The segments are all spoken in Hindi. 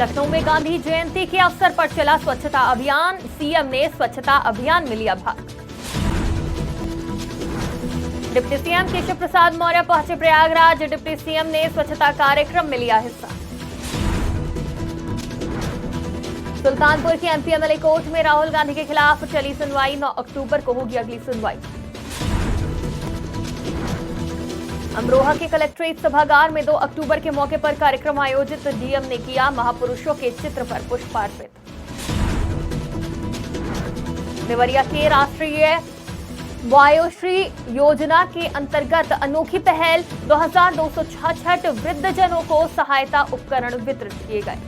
लखनऊ में गांधी जयंती के अवसर पर चला स्वच्छता अभियान। सीएम ने स्वच्छता अभियान में लिया भाग। डिप्टी सीएम केशव प्रसाद मौर्य पहुंचे प्रयागराज। डिप्टी सीएम ने स्वच्छता कार्यक्रम में लिया हिस्सा। सुल्तानपुर की एमपी एमएलए कोर्ट में राहुल गांधी के खिलाफ चली सुनवाई। 9 अक्टूबर को होगी अगली सुनवाई। अमरोहा के कलेक्ट्रेट सभागार में 2 अक्टूबर के मौके पर कार्यक्रम आयोजित। डीएम ने किया महापुरुषों के चित्र पर पुष्पार्पित। देवरिया के राष्ट्रीय वायोश्री योजना के अंतर्गत अनोखी पहल। 2266 वृद्धजनों को सहायता उपकरण वितरित किए गए।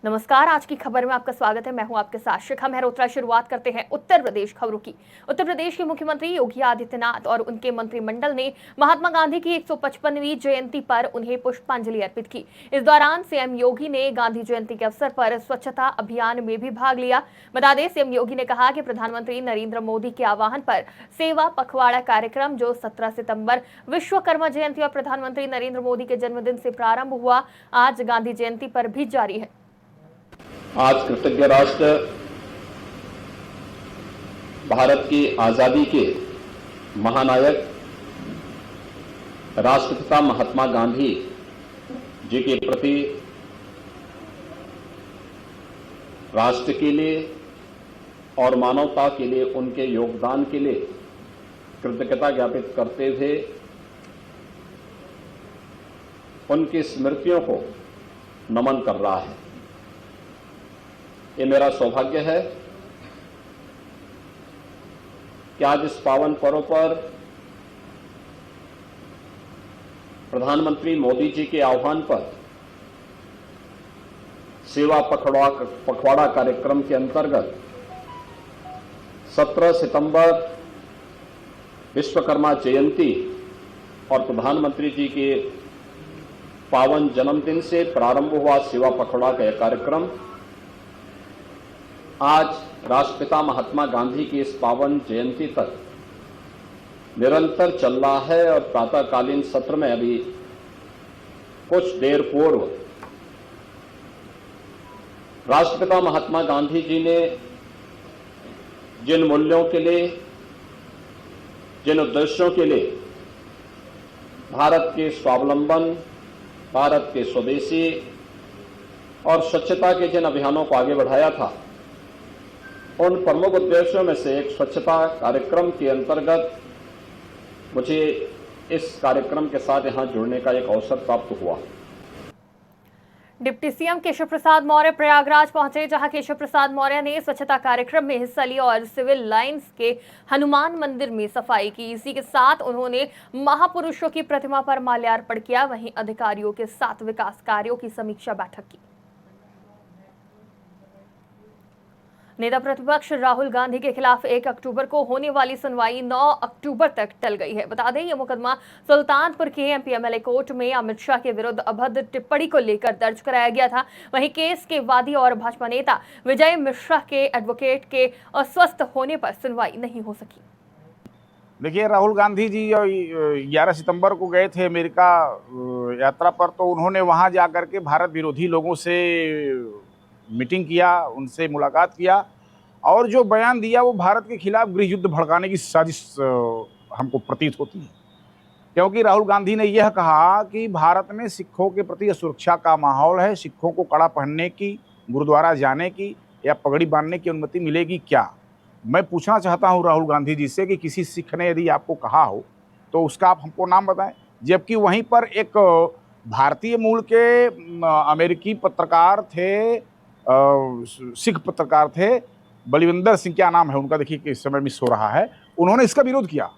नमस्कार, आज की खबर में आपका स्वागत है। मैं हूं आपके साथ शिखा मेहरोत्रा। शुरुआत करते हैं उत्तर प्रदेश खबरों की। उत्तर प्रदेश के मुख्यमंत्री योगी आदित्यनाथ और उनके मंत्रिमंडल ने महात्मा गांधी की 155वीं जयंती पर उन्हें पुष्पांजलि अर्पित की। इस दौरान सीएम योगी ने गांधी जयंती के अवसर पर स्वच्छता अभियान में भी भाग लिया। बता दें, सीएम योगी ने कहा कि प्रधानमंत्री नरेंद्र मोदी के आह्वान पर सेवा पखवाड़ा कार्यक्रम, जो 17 सितंबर विश्वकर्मा जयंती और प्रधानमंत्री नरेंद्र मोदी के जन्मदिन से प्रारंभ हुआ, आज गांधी जयंती पर भी जारी है। आज कृतज्ञ राष्ट्र भारत की आजादी के महानायक राष्ट्रपिता महात्मा गांधी जी के प्रति राष्ट्र के लिए और मानवता के लिए उनके योगदान के लिए कृतज्ञता ज्ञापित करते हुए उनकी स्मृतियों को नमन कर रहा है। ये मेरा सौभाग्य है कि आज इस पावन पर्व पर प्रधानमंत्री मोदी जी के आह्वान पर सेवा पखवाड़ा कार्यक्रम के अंतर्गत 17 सितंबर विश्वकर्मा जयंती और प्रधानमंत्री जी के पावन जन्मदिन से प्रारंभ हुआ सेवा पखवाड़ा का यह कार्यक्रम आज राष्ट्रपिता महात्मा गांधी की इस पावन जयंती तक निरंतर चल रहा है। और प्रातःकालीन सत्र में अभी कुछ देर पूर्व राष्ट्रपिता महात्मा गांधी जी ने जिन मूल्यों के लिए, जिन उद्देश्यों के लिए भारत के स्वावलंबन, भारत के स्वदेशी और स्वच्छता के जिन अभियानों को आगे बढ़ाया था, उन प्रमुख उद्देश्यों में से एक स्वच्छता कार्यक्रम के अंतर्गत मुझे इस कार्यक्रम के साथ यहां जुड़ने का एक अवसर प्राप्त हुआ। डिप्टी सीएम केशव प्रसाद मौर्य प्रयागराज पहुंचे, जहां केशव प्रसाद मौर्य ने स्वच्छता कार्यक्रम में हिस्सा लिया और सिविल लाइंस के हनुमान मंदिर में सफाई की। इसी के साथ उन्होंने महापुरुषों की प्रतिमा पर माल्यार्पण किया। वहीं अधिकारियों के साथ विकास कार्यों की समीक्षा बैठक की। नेता प्रतिपक्ष राहुल गांधी के खिलाफ 1 अक्टूबर को होने वाली सुनवाई 9 अक्टूबर तक टल गई है। बता दें, यह मुकदमा सुल्तानपुर के एमपी एमएलए कोर्ट में अमित शाह के विरुद्ध अभद्र टिप्पणी को लेकर दर्ज कराया गया था। वहीं केस के वादी और भाजपा नेता विजय मिश्रा के एडवोकेट के अस्वस्थ होने पर सुनवाई नहीं हो सकी। देखिए, राहुल गांधी जी 11 सितंबर को गए थे अमेरिका यात्रा पर, तो उन्होंने वहां जाकर के भारत विरोधी लोगों से मीटिंग किया, उनसे मुलाकात किया और जो बयान दिया वो भारत के खिलाफ गृह युद्ध भड़काने की साजिश हमको प्रतीत होती है। क्योंकि राहुल गांधी ने यह कहा कि भारत में सिखों के प्रति असुरक्षा का माहौल है, सिखों को कड़ा पहनने की, गुरुद्वारा जाने की या पगड़ी बांधने की अनुमति मिलेगी क्या। मैं पूछना चाहता हूं राहुल गांधी जी से कि किसी सिख ने यदि आपको कहा हो तो उसका आप हमको नाम बताएं। जबकि वहीं पर एक भारतीय मूल के अमेरिकी पत्रकार थे, सिख पत्रकार थे, बलविंदर सिंह क्या नाम है उनका, देखिए कि इस समय मिस हो रहा है, उन्होंने इसका विरोध किया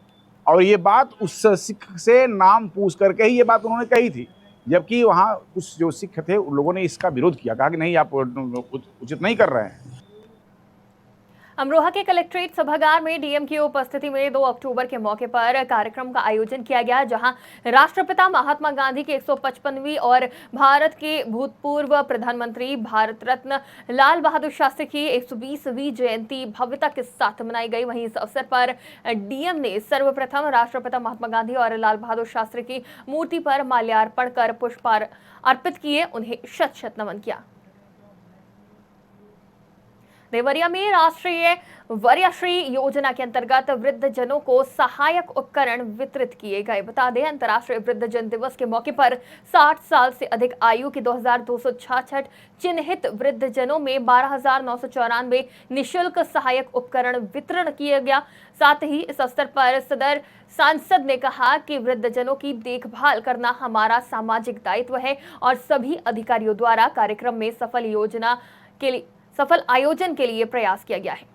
और ये बात उस सिख से नाम पूछ करके ही ये बात उन्होंने कही थी। जबकि वहाँ कुछ जो सिख थे उन लोगों ने इसका विरोध किया, कहा कि नहीं, आप उचित नहीं कर रहे हैं। अमरोहा के कलेक्ट्रेट सभागार में डीएम की उपस्थिति में 2 अक्टूबर के मौके पर कार्यक्रम का आयोजन किया गया, जहां राष्ट्रपिता महात्मा गांधी की 155वीं और भारत के भूतपूर्व प्रधानमंत्री भारत रत्न लाल बहादुर शास्त्री की 120वीं जयंती भव्यता के साथ मनाई गई। वहीं इस अवसर पर डीएम ने सर्वप्रथम राष्ट्रपिता महात्मा गांधी और लाल बहादुर शास्त्री की मूर्ति पर माल्यार्पण कर पुष्प अर्पित किए, उन्हें शत शत नमन किया। देवरिया में राष्ट्रीय वरीयश्री योजना के अंतर्गत वृद्ध जनों को सहायक उपकरण वितरित किए गए। बता दें, अंतर्राष्ट्रीय वृद्ध जन दिवस के मौके पर 60 साल से अधिक आयु के 2266 चिन्हित वृद्ध जनों में 12,994 निःशुल्क सहायक उपकरण वितरण किया गया। साथ ही इस अवसर पर सदर सांसद ने कहा कि वृद्ध जनों की देखभाल करना हमारा सामाजिक दायित्व है और सभी अधिकारियों द्वारा कार्यक्रम में सफल आयोजन के लिए प्रयास किया गया है।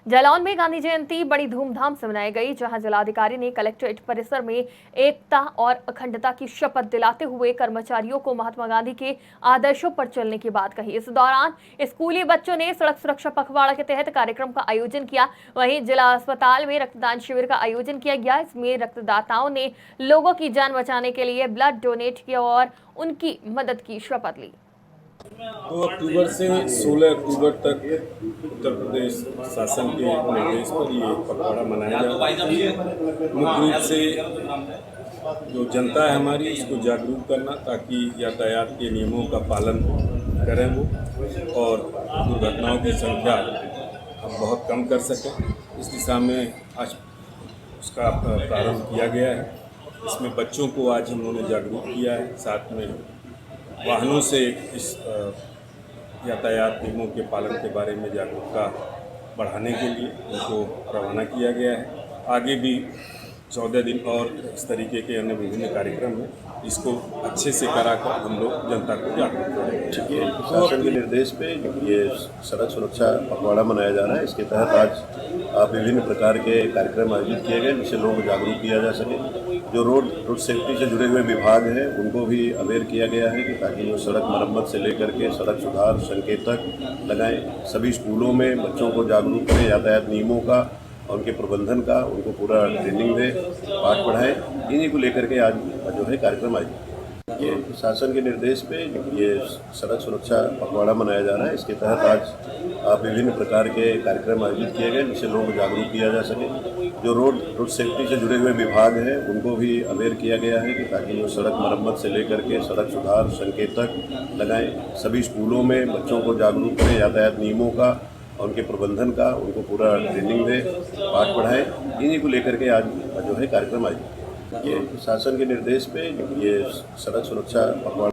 जालौन में गांधी जयंती बड़ी धूमधाम से मनाई गई, जहां जिलाधिकारी ने कलेक्ट्रेट परिसर में एकता और अखंडता की शपथ दिलाते हुए कर्मचारियों को महात्मा गांधी के आदर्शों पर चलने की बात कही। इस दौरान स्कूली बच्चों ने सड़क सुरक्षा पखवाड़ा के तहत कार्यक्रम का आयोजन किया। वहीं जिला अस्पताल में रक्तदान शिविर का आयोजन किया गया। इसमें रक्तदाताओं ने लोगों की जान बचाने के लिए ब्लड डोनेट किया और उनकी मदद की शपथ ली। 2 अक्टूबर से 16 अक्टूबर तक उत्तर प्रदेश शासन के निर्देश पर ये पखवाड़ा मनाया जा रहा है। मुख्य रूप से जो जनता है हमारी, इसको जागरूक करना ताकि यातायात के नियमों का पालन करें वो, और दुर्घटनाओं की संख्या हम बहुत कम कर सकें। इस दिशा में आज उसका प्रारंभ किया गया है। इसमें बच्चों को आज हम लोगों ने जागरूक किया है, साथ में वाहनों से इस यातायात नियमों के पालन के बारे में जागरूकता बढ़ाने के लिए उनको रवाना किया गया है। आगे भी 14 दिन और इस तरीके के अन्य विभिन्न कार्यक्रम हैं, इसको अच्छे से कराकर हम लोग जनता को जागरूक करेंगे। ठीक है, शासन के निर्देश पे ये सड़क सुरक्षा पखवाड़ा मनाया जा रहा है। इसके तहत आज विभिन्न प्रकार के कार्यक्रम आयोजित किए गए, जिससे लोगों को जागरूक किया जा सके। जो रोड सेफ्टी से जुड़े हुए विभाग हैं उनको भी अवेयर किया गया है कि ताकि वो सड़क मरम्मत से लेकर के सड़क सुधार संकेतक लगाएं। सभी स्कूलों में बच्चों को जागरूक करें यातायात नियमों का और उनके प्रबंधन का, उनको पूरा ट्रेनिंग दें, पाठ पढ़ाएं। इन्हीं को लेकर के आज जो है कार्यक्रम आयोजित ये शासन के निर्देश पे ये सड़क सुरक्षा पखवाड़ा मनाया जा रहा है। इसके तहत आज विभिन्न प्रकार के कार्यक्रम आयोजित किए गए, जिससे लोगों को जागरूक किया जा सके। जो रोड सेफ्टी से जुड़े हुए विभाग हैं उनको भी अवेयर किया गया है कि ताकि वो सड़क मरम्मत से लेकर के सड़क सुधार संकेतक लगाएं। सभी स्कूलों में बच्चों को जागरूक करें यातायात नियमों का और उनके प्रबंधन का, उनको पूरा ट्रेनिंग दें, पाठ पढ़ाएं। इन्हीं को लेकर के आज जो है कार्यक्रम आयोजित ये शासन के निर्देश पे ये सड़क सुरक्षा पखवाड़ा।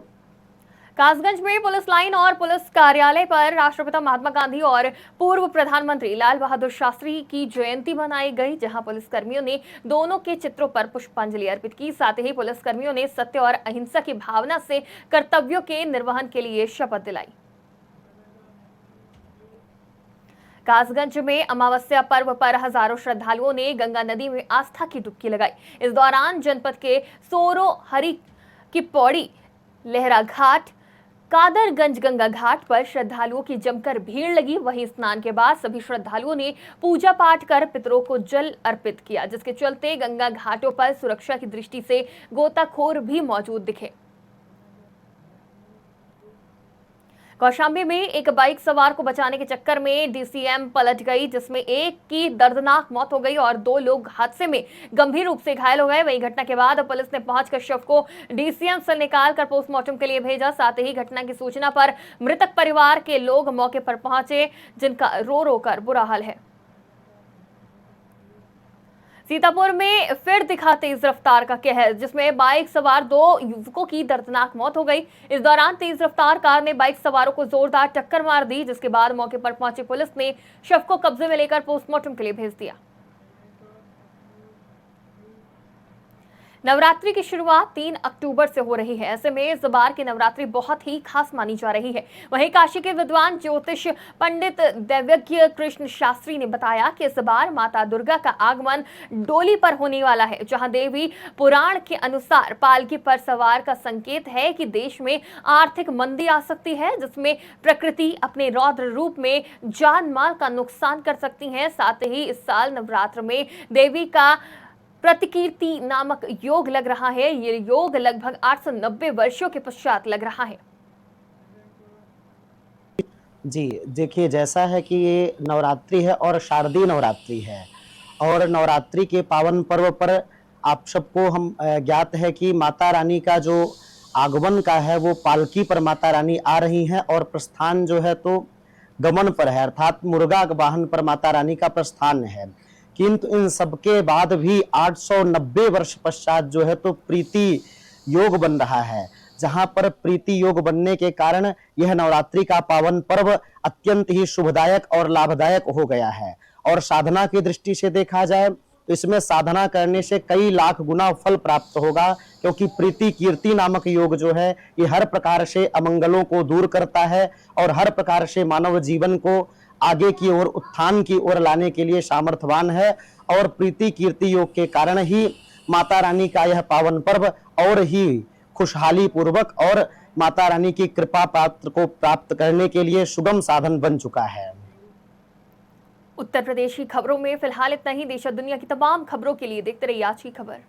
कासगंज में पुलिस लाइन और पुलिस कार्यालय पर राष्ट्रपिता महात्मा गांधी और पूर्व प्रधानमंत्री लाल बहादुर शास्त्री की जयंती मनाई गई, जहां पुलिसकर्मियों ने दोनों के चित्रों पर पुष्पांजलि अर्पित की। साथ ही पुलिसकर्मियों ने सत्य और अहिंसा की भावना से कर्तव्यों के निर्वहन के लिए शपथ दिलाई। कासगंज में अमावस्या पर्व पर हजारों श्रद्धालुओं ने गंगा नदी में आस्था की डुबकी लगाई। इस दौरान जनपद के सोरो, हरी की पौड़ी, लहरा घाट, कादरगंज गंगा घाट पर श्रद्धालुओं की जमकर भीड़ लगी। वहीं स्नान के बाद सभी श्रद्धालुओं ने पूजा पाठ कर पितरों को जल अर्पित किया, जिसके चलते गंगा घाटों पर सुरक्षा की दृष्टि से गोताखोर भी मौजूद दिखे। कौशाम्बी में एक बाइक सवार को बचाने के चक्कर में डीसीएम पलट गई, जिसमें एक की दर्दनाक मौत हो गई और 2 लोग हादसे में गंभीर रूप से घायल हो गए। वहीं घटना के बाद पुलिस ने पहुंचकर शव को डीसीएम से निकालकर पोस्टमार्टम के लिए भेजा। साथ ही घटना की सूचना पर मृतक परिवार के लोग मौके पर पहुंचे, जिनका रो रो कर बुरा हाल है। सीतापुर में फिर दिखा तेज रफ्तार का कहर, जिसमें बाइक सवार 2 युवकों की दर्दनाक मौत हो गई। इस दौरान तेज रफ्तार कार ने बाइक सवारों को जोरदार टक्कर मार दी, जिसके बाद मौके पर पहुंची पुलिस ने शव को कब्जे में लेकर पोस्टमार्टम के लिए भेज दिया। नवरात्रि की शुरुआत 3 अक्टूबर से हो रही है। ऐसे में इस बार की नवरात्रि बहुत ही खास मानी जा रही है। वहीं काशी के विद्वान ज्योतिष पंडित दैवज्ञ कृष्ण शास्त्री ने बताया कि इस बार माता दुर्गा का आगमन डोली पर होने वाला है, जहां देवी पुराण के अनुसार पालकी पर सवार का संकेत है कि देश में आर्थिक मंदी आ सकती है, जिसमें प्रकृति अपने रौद्र रूप में जान माल का नुकसान कर सकती है। साथ ही इस साल नवरात्र में देवी का प्रतिकीर्ति नामक योग लग रहा है। ये योग लगभग 890 वर्षों के पश्चात लग रहा है। जी, देखिए जैसा है कि ये नवरात्रि है और शारदीय नवरात्रि है और नवरात्रि के पावन पर्व पर आप सबको हम ज्ञात है कि माता रानी का जो आगमन का है वो पालकी पर माता रानी आ रही हैं और प्रस्थान जो है तो गमन पर है, अर्थात मुर्गा वाहन पर माता रानी का प्रस्थान है। किंतु इन सबके बाद भी 890 वर्ष पश्चात जो है तो प्रीति योग बन रहा है, जहां पर प्रीति योग बनने के कारण यह नवरात्रि का पावन पर्व अत्यंत ही शुभदायक और लाभदायक हो गया है। और साधना की दृष्टि से देखा जाए तो इसमें साधना करने से कई लाख गुना फल प्राप्त होगा, क्योंकि प्रीति कीर्ति नामक योग जो है ये हर प्रकार से अमंगलों को दूर करता है और हर प्रकार से मानव जीवन को आगे की ओर उत्थान की ओर लाने के लिए सामर्थ्यवान है। और प्रीति कीर्ति योग के कारण ही माता रानी का यह पावन पर्व और ही खुशहाली पूर्वक और माता रानी की कृपा पात्र को प्राप्त करने के लिए सुगम साधन बन चुका है। उत्तर प्रदेश की खबरों में फिलहाल इतना ही। देश और दुनिया की तमाम खबरों के लिए देखते रहिए आज की खबर।